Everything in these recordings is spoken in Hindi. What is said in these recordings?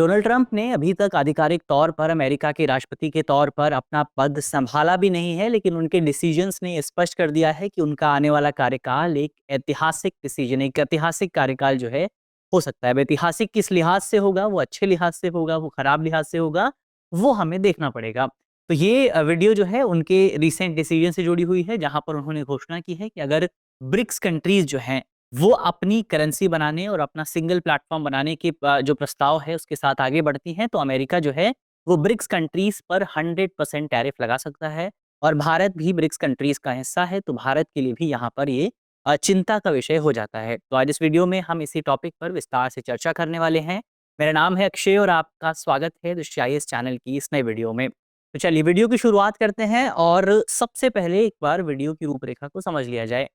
डोनाल्ड ट्रंप ने अभी तक आधिकारिक तौर पर अमेरिका के राष्ट्रपति के तौर पर अपना पद संभाला भी नहीं है, लेकिन उनके डिसीजंस ने ये स्पष्ट कर दिया है कि उनका आने वाला कार्यकाल एक ऐतिहासिक डिसीजन, एक ऐतिहासिक कार्यकाल जो है हो सकता है। अब ऐतिहासिक किस लिहाज से होगा, वो अच्छे लिहाज से होगा, वो खराब लिहाज से होगा, वो हमें देखना पड़ेगा। तो ये वीडियो जो है उनके रिसेंट डिसीजन से जुड़ी हुई है, जहां पर उन्होंने घोषणा की है कि अगर ब्रिक्स कंट्रीज जो हैं वो अपनी करेंसी बनाने और अपना सिंगल प्लेटफॉर्म बनाने के जो प्रस्ताव है उसके साथ आगे बढ़ती हैं, तो अमेरिका जो है वो ब्रिक्स कंट्रीज पर 100% टैरिफ लगा सकता है। और भारत भी ब्रिक्स कंट्रीज का हिस्सा है, तो भारत के लिए भी यहाँ पर ये चिंता का विषय हो जाता है। तो आज इस वीडियो में हम इसी टॉपिक पर विस्तार से चर्चा करने वाले हैं। मेरा नाम है अक्षय और आपका स्वागत है दृश्याईएस चैनल की इस नए वीडियो में। तो चलिए वीडियो की शुरुआत करते हैं और सबसे पहले एक बार वीडियो की रूपरेखा को समझ लिया जाए।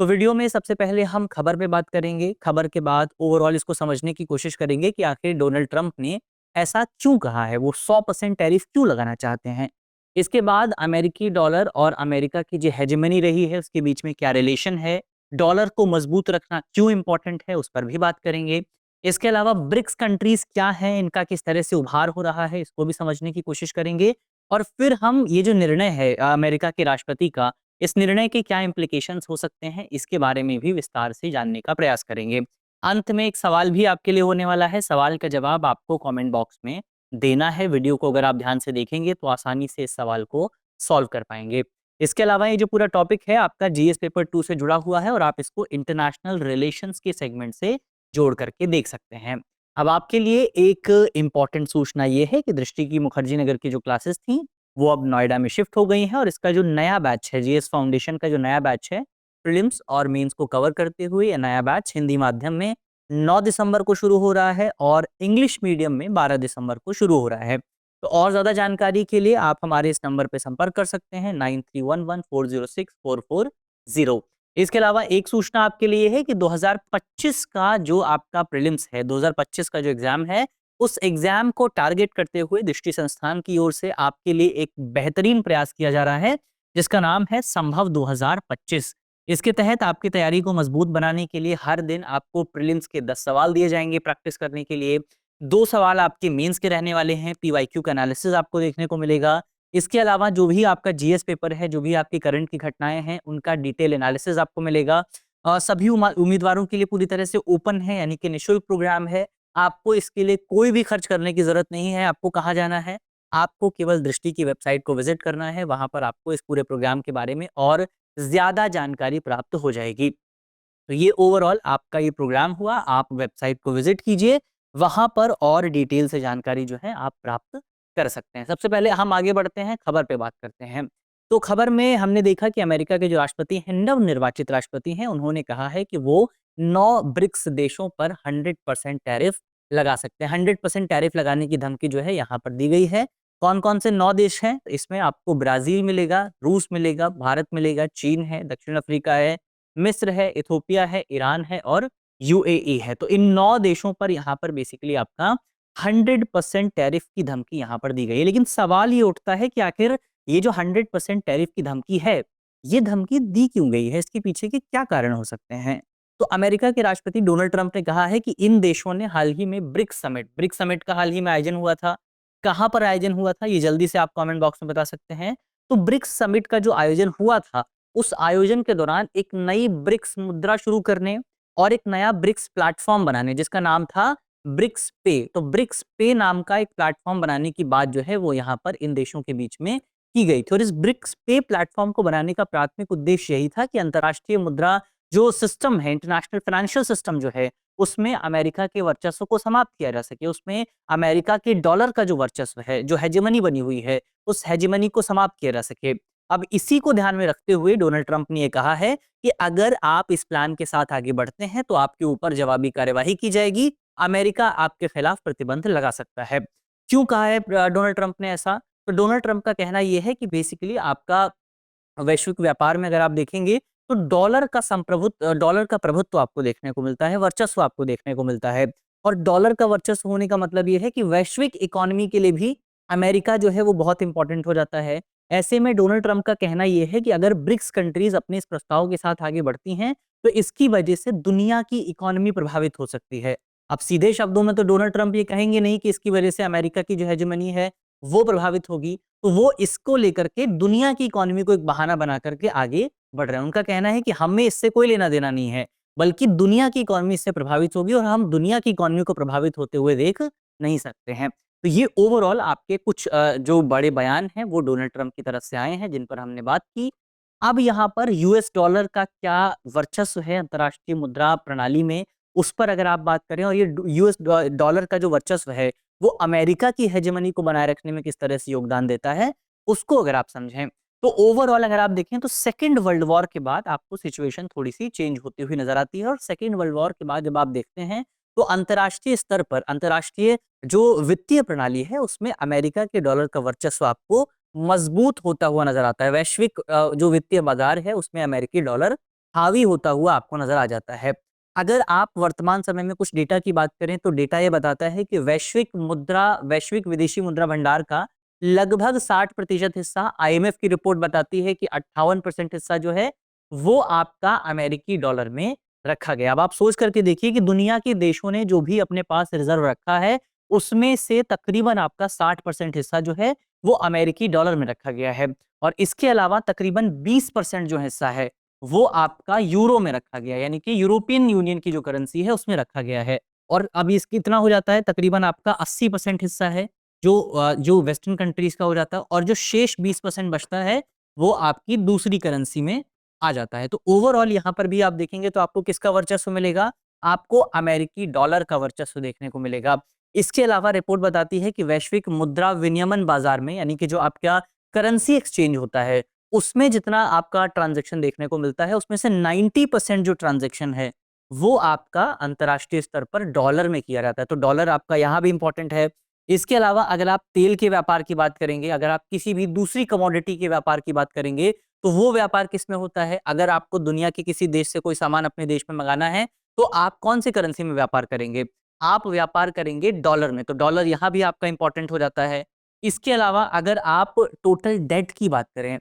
तो वीडियो में सबसे पहले हम खबर पे बात करेंगे, खबर के बाद ओवरऑल इसको समझने की कोशिश करेंगे कि आखिर डोनाल्ड ट्रंप ने ऐसा क्यों कहा है, वो 100% टैरिफ क्यों लगाना चाहते हैं। इसके बाद अमेरिकी डॉलर और अमेरिका की जो हेजेमनी रही है उसके बीच में क्या रिलेशन है, डॉलर को मजबूत रखना क्यों इंपॉर्टेंट है, उस पर भी बात करेंगे। इसके अलावा ब्रिक्स कंट्रीज क्या हैं, इनका किस तरह से उभार हो रहा है, इसको भी समझने की कोशिश करेंगे। और फिर हम ये जो निर्णय है अमेरिका के राष्ट्रपति का, इस निर्णय के क्या इम्प्लीकेशंस हो सकते हैं, इसके बारे में भी विस्तार से जानने का प्रयास करेंगे। अंत में एक सवाल भी आपके लिए होने वाला है, सवाल का जवाब आपको कमेंट बॉक्स में देना है। वीडियो को अगर आप ध्यान से देखेंगे तो आसानी से इस सवाल को सॉल्व कर पाएंगे। इसके अलावा ये जो पूरा टॉपिक है आपका जीएस पेपर 2 से जुड़ा हुआ है और आप इसको इंटरनेशनल रिलेशंस के सेगमेंट से जोड़ करके देख सकते हैं। अब आपके लिए एक इम्पॉर्टेंट सूचना ये है कि दृष्टि की मुखर्जी नगर की जो क्लासेस थी वो अब नोएडा में शिफ्ट हो गई हैं और इसका जो नया बैच है, जीएस फाउंडेशन का जो नया बैच है, प्रीलिम्स और मेंस को कवर करते हुए ये नया बैच हिंदी माध्यम में 9 दिसंबर को शुरू हो रहा है और इंग्लिश मीडियम में 12 दिसंबर को शुरू हो रहा है। तो और ज़्यादा जानकारी के लिए आप हमारे इस नंबर पे संपर्क कर सकते हैं 9311406440। इसके अलावा एक सूचना आपके लिए है कि 2025 का जो आपका प्रीलिम्स है, 2025 का जो एग्ज़ाम है, उस एग्जाम को टारगेट करते हुए दृष्टि संस्थान की ओर से आपके लिए एक बेहतरीन प्रयास किया जा रहा है, जिसका नाम है संभव 2025। इसके तहत आपकी तैयारी को मजबूत बनाने के लिए हर दिन आपको प्रीलिम्स के 10 सवाल दिए जाएंगे प्रैक्टिस करने के लिए। 2 सवाल आपके मेंस के रहने वाले हैं, पीवाईक्यू का एनालिसिस आपको देखने को मिलेगा। इसके अलावा जो भी आपका जीएस पेपर है, जो भी आपकी करंट की घटनाएं हैं, उनका डिटेल एनालिसिस आपको मिलेगा। सभी उम्मीदवारों के लिए पूरी तरह से ओपन है, यानी कि निःशुल्क प्रोग्राम है। आपको इसके लिए कोई भी खर्च करने की ज़रूरत नहीं है। आपको कहाँ जाना है? आपको केवल दृष्टि की वेबसाइट को विज़िट करना है, वहाँ पर आपको इस पूरे प्रोग्राम के बारे में और ज़्यादा जानकारी प्राप्त हो जाएगी। तो ये ओवरऑल आपका ये प्रोग्राम हुआ, आप वेबसाइट को विज़िट कीजिए, वहाँ पर और डिटेल से जानकारी जो है आप प्राप्त कर सकते हैं। सबसे पहले हम आगे बढ़ते हैं, खबर पे बात करते हैं। तो खबर में हमने देखा कि अमेरिका के जो राष्ट्रपति हैं, नवनिर्वाचित राष्ट्रपति हैं, उन्होंने कहा है कि वो 9 ब्रिक्स देशों पर 100% टैरिफ लगा सकते हैं। 100% टैरिफ लगाने की धमकी जो है यहाँ पर दी गई है। कौन-कौन से 9 देश हैं? तो इसमें आपको ब्राज़ील मिलेगा, रूस मिलेगा, भारत मिलेगा, चीन है, दक्षिण अफ्रीका है, मिस्र है, इथियोपिया है, ईरान है और यूएई है। तो इन 9 देशों पर यहाँ पर बेसिकली आपका 100% टैरिफ की धमकी यहाँ पर दी गई है। लेकिन सवाल ये उठता है कि आखिर ये जो 100% टैरिफ की धमकी है, ये धमकी दी क्यों गई है? इसके पीछे के क्या कारण हो सकते हैं? तो अमेरिका के राष्ट्रपति डोनाल्ड ट्रंप ने कहा है कि इन देशों ने हाल ही में ब्रिक्स समिट का हाल ही में आयोजन हुआ था। कहाँ पर आयोजन हुआ था? ये जल्दी से आप कमेंट बॉक्स में बता सकते हैं। तो ब्रिक्स समिट का जो आयोजन हुआ था, उस आयोजन के दौरान एक नई ब्रिक्स मुद्रा शुरू करने और एक नया ब्रिक्स प्लेटफॉर्म बनाने, जिसका नाम था ब्रिक्स पे। तो ब्रिक्स पे नाम का एक प्लेटफॉर्म बनाने की बात जो है वो यहाँ पर इन देशों के बीच में की गई थी और इस ब्रिक्स पे प्लेटफॉर्म को बनाने का प्राथमिक उद्देश्य यही था कि अंतर्राष्ट्रीय मुद्रा जो सिस्टम है, इंटरनेशनल फाइनेंशियल सिस्टम जो है, उसमें अमेरिका के वर्चस्व को समाप्त किया जा सके। उसमें अमेरिका के डॉलर का जो वर्चस्व है, जो हेजेमनी बनी हुई है, उस हेजेमनी को समाप्त किया जा सके। अब इसी को ध्यान में रखते हुए डोनाल्ड ट्रंप ने ये कहा है कि अगर आप इस प्लान के साथ आगे बढ़ते हैं तो आपके ऊपर जवाबी कार्यवाही की जाएगी। अमेरिका आपके खिलाफ प्रतिबंध लगा सकता है। क्यों कहा है डोनाल्ड ट्रंप ने ऐसा? तो डोनाल्ड ट्रंप का कहना यह है कि बेसिकली आपका वैश्विक व्यापार में अगर आप देखेंगे तो डॉलर का प्रभुत्व आपको देखने को मिलता है, वर्चस्व आपको देखने को मिलता है। और डॉलर का वर्चस्व होने का मतलब ये है कि वैश्विक इकोनॉमी के लिए भी अमेरिका जो है वो बहुत इंपॉर्टेंट हो जाता है। ऐसे में डोनाल्ड ट्रंप का कहना ये है कि अगर ब्रिक्स कंट्रीज अपने इस प्रस्ताव के साथ आगे बढ़ती हैं तो इसकी वजह से दुनिया की इकोनॉमी प्रभावित हो सकती है। अब सीधे शब्दों में तो डोनाल्ड ट्रंप ये कहेंगे नहीं कि इसकी वजह से अमेरिका की जो हेजेमनी है वो प्रभावित होगी, तो वो इसको लेकर के दुनिया की इकोनॉमी को एक बहाना बना करके आगे बढ़ रहे हैं। उनका कहना है कि हमें इससे कोई लेना देना नहीं है, बल्कि दुनिया की इकोनॉमी इससे प्रभावित होगी और हम दुनिया की इकोनॉमी को प्रभावित होते हुए देख नहीं सकते हैं। तो ये ओवरऑल आपके कुछ जो बड़े बयान हैं वो डोनाल्ड ट्रंप की तरफ से आए हैं जिन पर हमने बात की। अब यहाँ पर यूएस डॉलर का क्या वर्चस्व है अंतर्राष्ट्रीय मुद्रा प्रणाली में, उस पर अगर आप बात करें, और ये यूएस डॉलर का जो वर्चस्व है वो अमेरिका की हेजेमनी को बनाए रखने में किस तरह से योगदान देता है, उसको अगर आप समझें, तो ओवरऑल अगर आप देखें तो सेकेंड वर्ल्ड वॉर के बाद आपको सिचुएशन थोड़ी सी चेंज होती हुई नजर आती है। और सेकेंड वर्ल्ड वॉर के बाद जब आप देखते हैं तो अंतर्राष्ट्रीय स्तर पर अंतर्राष्ट्रीय जो वित्तीय प्रणाली है उसमें अमेरिका के डॉलर का वर्चस्व आपको मजबूत होता हुआ नजर आता है। वैश्विक जो वित्तीय बाजार है उसमें अमेरिकी डॉलर हावी होता हुआ आपको नजर आ जाता है। अगर आप वर्तमान समय में कुछ डेटा की बात करें तो डेटा ये बताता है कि वैश्विक विदेशी मुद्रा भंडार का लगभग 60% हिस्सा, आईएमएफ की रिपोर्ट बताती है कि 58% हिस्सा जो है वो आपका अमेरिकी डॉलर में रखा गया। अब आप सोच करके देखिए कि दुनिया के देशों ने जो भी अपने पास रिजर्व रखा है उसमें से तकरीबन आपका 60% हिस्सा जो है वो अमेरिकी डॉलर में रखा गया है, और इसके अलावा तकरीबन 20% जो हिस्सा है वो आपका यूरो में रखा गया है, यानी कि यूरोपियन यूनियन की जो करेंसी है उसमें रखा गया है। और अब इसकी इतना हो जाता है, तकरीबन आपका 80% हिस्सा है जो वेस्टर्न कंट्रीज का हो जाता है, और जो शेष 20% बचता है वो आपकी दूसरी करेंसी में आ जाता है। तो ओवरऑल यहाँ पर भी आप देखेंगे तो आपको किसका वर्चस्व मिलेगा, आपको अमेरिकी डॉलर का वर्चस्व देखने को मिलेगा। इसके अलावा रिपोर्ट बताती है कि वैश्विक मुद्रा विनियमन बाजार में, यानी कि जो आपका करेंसी एक्सचेंज होता है उसमें जितना आपका ट्रांजैक्शन देखने को मिलता है उसमें से 90% जो ट्रांजैक्शन है वो आपका अंतर्राष्ट्रीय स्तर पर डॉलर में किया जाता है। तो डॉलर आपका यहाँ भी इंपॉर्टेंट है। इसके अलावा अगर आप तेल के व्यापार की बात करेंगे, अगर आप किसी भी दूसरी कमोडिटी के व्यापार की बात करेंगे, तो वो व्यापार किस में होता है, अगर आपको दुनिया के किसी देश से कोई सामान अपने देश में मंगाना है तो आप कौन सी करेंसी में व्यापार करेंगे, आप व्यापार करेंगे डॉलर में। तो डॉलर यहाँ भी आपका इंपॉर्टेंट हो जाता है। इसके अलावा अगर आप टोटल डेट की बात करें,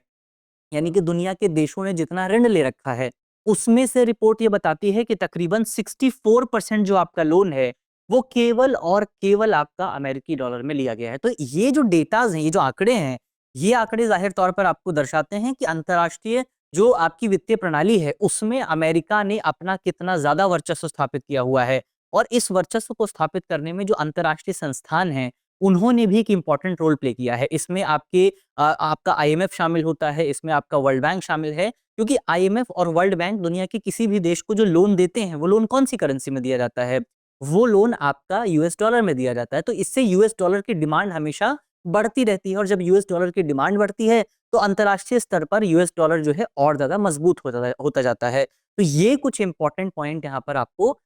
यानी कि दुनिया के देशों ने जितना ऋण ले रखा है उसमें से रिपोर्ट ये बताती है कि तकरीबन 64% जो आपका लोन है वो केवल और केवल आपका अमेरिकी डॉलर में लिया गया है। तो ये जो डेटाज हैं, ये जो आंकड़े हैं, ये आंकड़े जाहिर तौर पर आपको दर्शाते हैं कि अंतर्राष्ट्रीय जो आपकी वित्तीय प्रणाली है उसमें अमेरिका ने अपना कितना ज्यादा वर्चस्व स्थापित किया हुआ है। और इस वर्चस्व को स्थापित करने में जो अंतर्राष्ट्रीय संस्थान हैं उन्होंने भी एक इंपॉर्टेंट रोल प्ले किया है। इसमें आपका आईएमएफ शामिल होता है, इसमें आपका वर्ल्ड बैंक शामिल है, क्योंकि आईएमएफ और वर्ल्ड बैंक दुनिया के किसी भी देश को जो लोन देते हैं वो लोन कौन सी करेंसी में दिया जाता है, वो लोन आपका यूएस डॉलर में दिया जाता है। तो इससे यूएस डॉलर की डिमांड हमेशा बढ़ती रहती है, और जब यूएस डॉलर की डिमांड बढ़ती है तो अंतर्राष्ट्रीय स्तर पर यूएस डॉलर जो है और ज्यादा मजबूत होता जाता है। तो ये कुछ इंपॉर्टेंट पॉइंट यहाँ पर आपको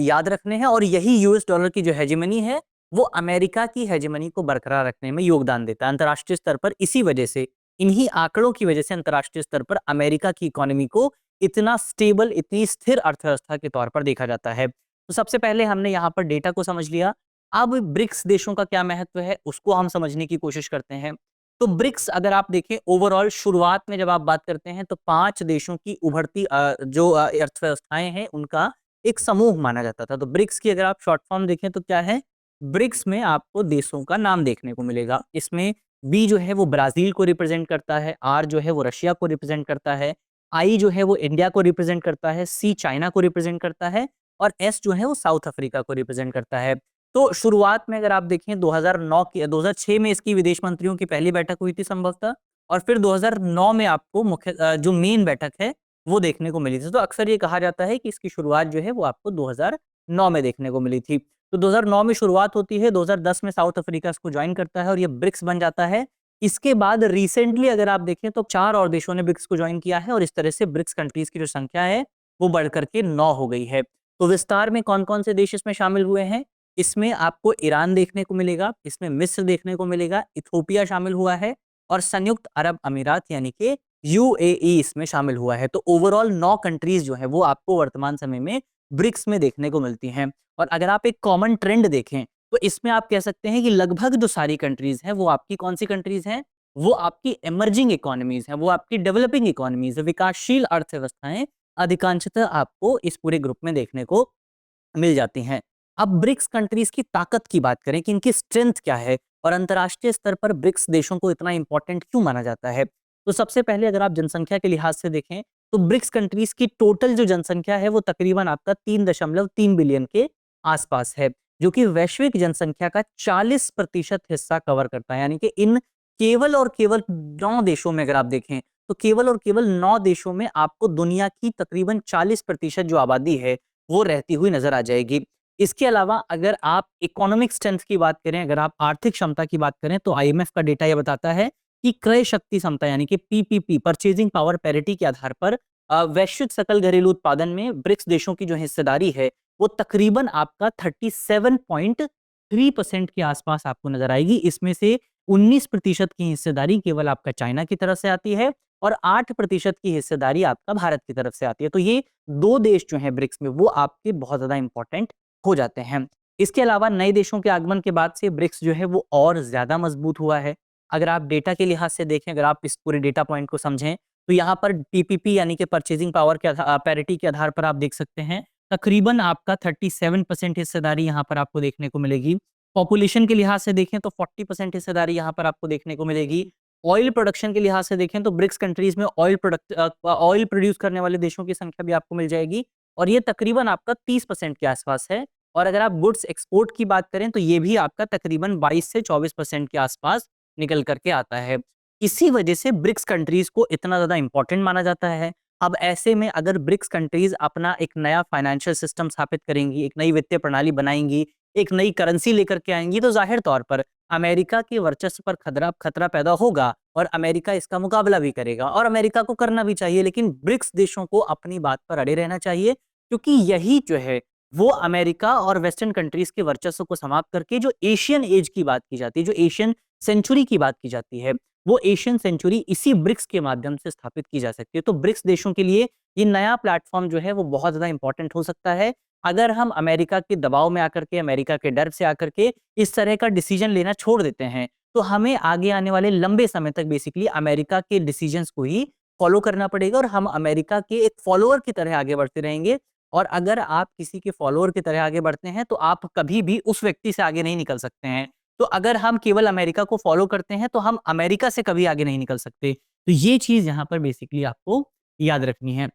याद रखने हैं, और यही यूएस डॉलर की जो हेजेमनी है वो अमेरिका की हेजेमनी को बरकरार रखने में योगदान देता है अंतर्राष्ट्रीय स्तर पर। इसी वजह से, इन्हीं आंकड़ों की वजह से अंतर्राष्ट्रीय स्तर पर अमेरिका की इकोनॉमी को इतना स्टेबल, इतनी स्थिर अर्थव्यवस्था के तौर पर देखा जाता है। तो सबसे पहले हमने यहाँ पर डेटा को समझ लिया। अब ब्रिक्स देशों का क्या महत्व है उसको हम समझने की कोशिश करते हैं। तो ब्रिक्स अगर आप देखें ओवरऑल, शुरुआत में जब आप बात करते हैं तो 5 देशों की उभरती जो अर्थव्यवस्थाएं हैं उनका एक समूह माना जाता था। तो ब्रिक्स की अगर आप शॉर्ट फॉर्म देखें तो क्या है, ब्रिक्स में आपको देशों का नाम देखने को मिलेगा। इसमें बी जो है वो ब्राजील को रिप्रेजेंट करता है, आर जो है वो रशिया को रिप्रेजेंट करता है, आई जो है वो इंडिया को रिप्रेजेंट करता है, सी चाइना को रिप्रेजेंट करता है, और एस जो है वो साउथ अफ्रीका को रिप्रेजेंट करता है। तो शुरुआत में अगर आप देखें 2009 की 2006 में इसकी विदेश मंत्रियों की पहली बैठक हुई थी संभवतः, और फिर 2009 में आपको जो मेन बैठक है वो देखने को मिली थी। तो अक्सर ये कहा जाता है कि इसकी शुरुआत जो है वो आपको 2009 में देखने को मिली थी। तो 2009 में शुरुआत होती है, 2010 में साउथ अफ्रीका इसको ज्वाइन करता है और ये ब्रिक्स बन जाता है। इसके बाद रिसेंटली अगर आप देखें तो 4 और देशों ने ब्रिक्स को ज्वाइन किया है, और इस तरह से ब्रिक्स कंट्रीज की जो संख्या है वो बढ़कर के 9 हो गई है। तो विस्तार में कौन-कौन से देश इसमें शामिल हुए हैं? इसमें आपको ईरान देखने को मिलेगा, इसमें मिस्र देखने को मिलेगा, इथियोपिया शामिल हुआ है, और संयुक्त अरब अमीरात यानी कि यूएई इसमें शामिल हुआ है। तो ओवरऑल 9 कंट्रीज जो है वो आपको वर्तमान समय में ब्रिक्स में देखने को मिलती हैं। और अगर आप एक कॉमन ट्रेंड देखें तो इसमें आप कह सकते हैं कि लगभग जो सारी कंट्रीज हैं वो आपकी कौन सी कंट्रीज हैं, वो आपकी इमर्जिंग इकोनॉमीज हैं, वो आपकी डेवलपिंग इकोनॉमीज है, विकासशील अर्थव्यवस्थाएं अधिकांशतः आपको इस पूरे ग्रुप में देखने को मिल जाती हैं। अब ब्रिक्स कंट्रीज की ताकत की बात करें कि इनकी स्ट्रेंथ क्या है और अंतर्राष्ट्रीय स्तर पर ब्रिक्स देशों को इतना इंपॉर्टेंट क्यों माना जाता है, तो सबसे पहले अगर आप जनसंख्या के लिहाज से देखें तो ब्रिक्स कंट्रीज की टोटल जो जनसंख्या है वो तकरीबन आपका 3.3 बिलियन के आसपास है, जो कि वैश्विक जनसंख्या का 40% हिस्सा कवर करता है। यानी कि इन केवल और केवल 9 देशों में अगर आप देखें तो केवल और केवल 9 देशों में आपको दुनिया की तकरीबन 40% जो आबादी है वो रहती हुई नजर आ जाएगी। इसके अलावा अगर आप इकोनॉमिक स्ट्रेंथ की बात करें, अगर आप आर्थिक क्षमता की बात करें, तो आईएमएफ का डेटा यह बताता है कि क्रय शक्ति क्षमता यानी कि पीपीपी परचेजिंग पावर पैरिटी के आधार पर वैश्विक सकल घरेलू उत्पादन में ब्रिक्स देशों की जो हिस्सेदारी है वो तकरीबन आपका 37.3% के आसपास आपको नजर आएगी। इसमें से 19% की हिस्सेदारी केवल आपका चाइना की तरफ से आती है और 8% की हिस्सेदारी आपका भारत की तरफ से आती है। तो ये दो देश जो हैं ब्रिक्स में वो आपके बहुत ज्यादा इंपॉर्टेंट हो जाते हैं। इसके अलावा नए देशों के आगमन के बाद से ब्रिक्स जो है वो और ज्यादा मजबूत हुआ है। अगर आप डेटा के लिहाज से देखें, अगर आप इस पूरे डेटा पॉइंट को समझें, तो यहाँ पर पीपीपी यानी कि परचेजिंग पावर के पैरिटी के आधार पर आप देख सकते हैं तकरीबन आपका 37% हिस्सेदारी यहाँ पर आपको देखने को मिलेगी। पॉपुलेशन के लिहाज से देखें तो 40% हिस्सेदारी यहाँ पर आपको देखने को मिलेगी। ऑयल प्रोडक्शन के लिहाज से देखें तो ब्रिक्स कंट्रीज में ऑयल प्रोड्यूस करने वाले देशों की संख्या भी आपको मिल जाएगी और ये तकरीबन आपका 30% के आसपास है। और अगर आप गुड्स एक्सपोर्ट की बात करें तो ये भी आपका तकरीबन 22 से 24% के आसपास निकल करके आता है। इसी वजह से ब्रिक्स कंट्रीज को इतना ज्यादा इंपॉर्टेंट माना जाता है। अब ऐसे में अगर ब्रिक्स कंट्रीज अपना एक नया फाइनेंशियल सिस्टम स्थापित करेंगी, एक नई वित्तीय प्रणाली बनाएंगी, एक नई करेंसी लेकर के आएंगी, तो जाहिर तौर पर अमेरिका के वर्चस्व पर खतरा खतरा पैदा होगा और अमेरिका इसका मुकाबला भी करेगा और अमेरिका को करना भी चाहिए। लेकिन ब्रिक्स देशों को अपनी बात पर अड़े रहना चाहिए, क्योंकि यही जो है वो अमेरिका और वेस्टर्न कंट्रीज के वर्चस्व को समाप्त करके जो एशियन एज की बात की जाती है, जो एशियन सेंचुरी की बात की जाती है, वो एशियन सेंचुरी इसी ब्रिक्स के माध्यम से स्थापित की जा सकती है। तो ब्रिक्स देशों के लिए ये नया प्लेटफॉर्म जो है वो बहुत ज्यादा इंपॉर्टेंट हो सकता है। अगर हम अमेरिका के दबाव में आकर के, अमेरिका के डर से आकर के इस तरह का डिसीजन लेना छोड़ देते हैं, तो हमें आगे आने वाले लंबे समय तक बेसिकली अमेरिका के डिसीजंस को ही फॉलो करना पड़ेगा और हम अमेरिका के एक फॉलोअर की तरह आगे बढ़ते रहेंगे। और अगर आप किसी के फॉलोअर की तरह आगे बढ़ते हैं तो आप कभी भी उस व्यक्ति से आगे नहीं निकल सकते हैं। तो अगर हम केवल अमेरिका को फॉलो करते हैं तो हम अमेरिका से कभी आगे नहीं निकल सकते। तो ये चीज यहाँ पर बेसिकली आपको याद रखनी है।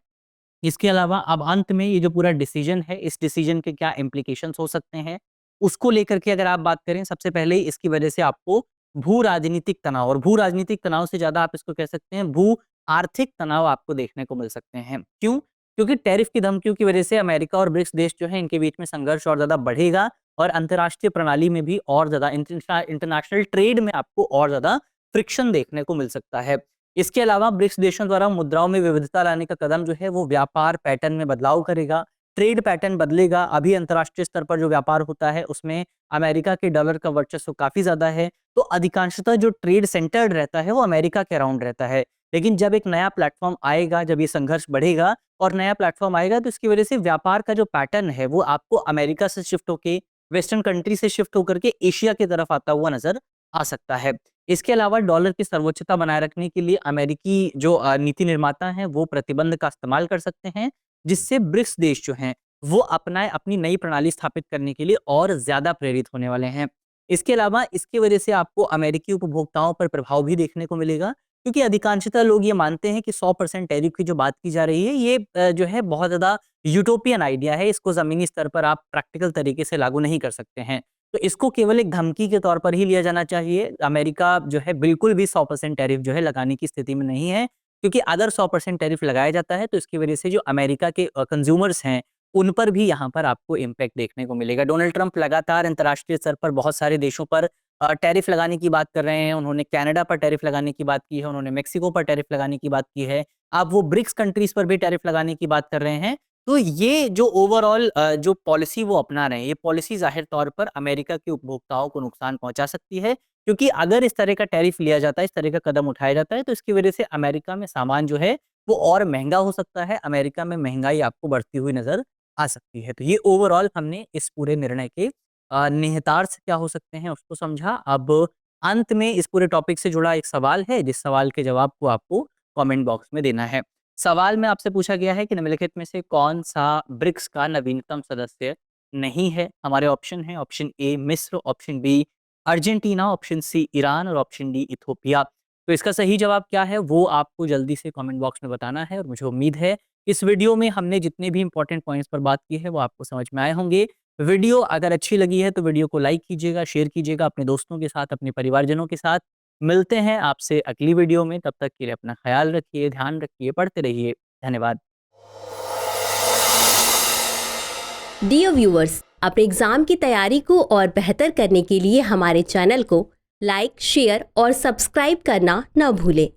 इसके अलावा अब अंत में ये जो पूरा डिसीजन है, इस डिसीजन के क्या इम्प्लीकेशंस हो सकते हैं उसको लेकर के अगर आप बात करें, सबसे पहले इसकी वजह से आपको भू राजनीतिक तनाव, और भू राजनीतिक तनाव से ज्यादा आप इसको कह सकते हैं भू आर्थिक तनाव आपको देखने को मिल सकते हैं। क्यों? क्योंकि टैरिफ की धमकियों की वजह से अमेरिका और ब्रिक्स देश जो है इनके बीच में संघर्ष और ज्यादा बढ़ेगा और अंतर्राष्ट्रीय प्रणाली में भी और ज्यादा इंटरनेशनल ट्रेड में आपको और ज्यादा फ्रिक्शन देखने को मिल सकता है। इसके अलावा ब्रिक्स देशों द्वारा मुद्राओं में विविधता लाने का कदम जो है वो व्यापार पैटर्न में बदलाव करेगा, ट्रेड पैटर्न बदलेगा। अभी अंतर्राष्ट्रीय स्तर पर जो व्यापार होता है उसमें अमेरिका के डॉलर का वर्चस्व काफी ज्यादा है, तो अधिकांशतः जो ट्रेड सेंटर्ड रहता है वो अमेरिका के अराउंड रहता है। लेकिन जब एक नया प्लेटफॉर्म आएगा, जब ये संघर्ष बढ़ेगा और नया प्लेटफॉर्म आएगा, तो इसकी वजह से व्यापार का जो पैटर्न है वो आपको अमेरिका से शिफ्ट होके, वेस्टर्न कंट्री से शिफ्ट होकर के एशिया की तरफ आता हुआ नजर आ सकता है। इसके अलावा डॉलर की सर्वोच्चता बनाए रखने के लिए अमेरिकी जो नीति निर्माता हैं वो प्रतिबंध का इस्तेमाल कर सकते हैं, जिससे ब्रिक्स देश जो हैं वो अपनी नई प्रणाली स्थापित करने के लिए और ज्यादा प्रेरित होने वाले हैं। इसके अलावा इसकी वजह से आपको अमेरिकी उपभोक्ताओं पर प्रभाव भी देखने को मिलेगा, क्योंकि अधिकांशतः लोग ये मानते हैं कि 100% टैरिफ की जो बात की जा रही है ये जो है बहुत ज्यादा यूटोपियन आइडिया है, इसको जमीनी स्तर पर आप प्रैक्टिकल तरीके से लागू नहीं कर सकते हैं। तो इसको केवल एक धमकी के तौर पर ही लिया जाना चाहिए। अमेरिका जो है बिल्कुल भी 100% टैरिफ जो है लगाने की स्थिति में नहीं है, क्योंकि अगर 100% टैरिफ लगाया जाता है तो इसकी वजह से जो अमेरिका के कंज्यूमर्स हैं उन पर भी यहाँ पर आपको इम्पैक्ट देखने को मिलेगा। डोनाल्ड ट्रंप लगातार अंतर्राष्ट्रीय स्तर पर बहुत सारे देशों पर टैरिफ लगाने की बात कर रहे हैं। उन्होंने कनाडा पर टैरिफ लगाने की बात की है, उन्होंने मेक्सिको पर टैरिफ लगाने की बात की है, अब वो ब्रिक्स कंट्रीज पर भी टैरिफ लगाने की बात कर रहे हैं। तो ये जो ओवरऑल जो पॉलिसी वो अपना रहे हैं, ये पॉलिसी जाहिर तौर पर अमेरिका के उपभोक्ताओं को नुकसान पहुंचा सकती है, क्योंकि अगर इस तरह का टैरिफ लिया जाता है, इस तरह का कदम उठाया जाता है, तो इसकी वजह से अमेरिका में सामान जो है वो और महंगा हो सकता है, अमेरिका में महंगाई आपको बढ़ती हुई नजर आ सकती है। तो ये ओवरऑल हमने इस पूरे निर्णय के निहितार्थ क्या हो सकते हैं उसको समझा। अब अंत में इस पूरे टॉपिक से जुड़ा एक सवाल है, जिस सवाल के जवाब को आपको कमेंट बॉक्स में देना है। सवाल में आपसे पूछा गया है कि निम्नलिखित में से कौन सा ब्रिक्स का नवीनतम सदस्य नहीं है। हमारे ऑप्शन है ऑप्शन ए मिस्र, option B Argentina, option C Iran और ऑप्शन डी इथोपिया। तो इसका सही जवाब क्या है वो आपको जल्दी से कमेंट बॉक्स में बताना है और मुझे उम्मीद है इस वीडियो में हमने जितने भी इंपॉर्टेंट पॉइंट्स पर बात की है वो आपको समझ में आए होंगे। वीडियो अगर अच्छी लगी है तो वीडियो को लाइक कीजिएगा, शेयर कीजिएगा अपने दोस्तों के साथ, अपने परिवारजनों के साथ। मिलते हैं आपसे अगली वीडियो में, तब तक के लिए अपना ख्याल रखिए, ध्यान रखिए, पढ़ते रहिए। धन्यवाद। डियर व्यूअर्स, अपने एग्जाम की तैयारी को और बेहतर करने के लिए हमारे चैनल को लाइक, शेयर और सब्सक्राइब करना न भूलें।